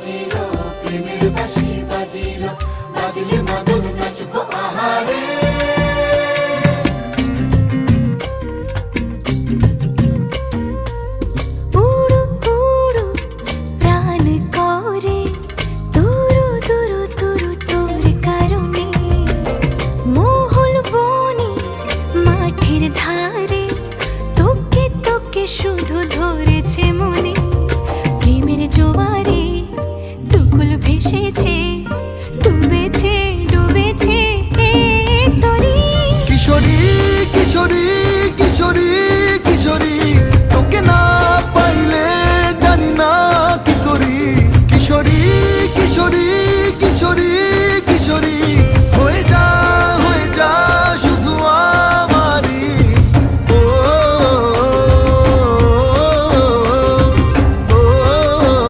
বাজিলো প্রেমের বাঁশি বাজিলো বাজলে মদন নাচবো আহারে উড়ু উড়ু প্রাণ করে তুরু তুরু তুরু তোর কারণে মহল বনে মাঠের ধারে তোকে তোকে শুধু ধরেছে মনে প্রেমের জোয়ারে দুকুল ভেসেছে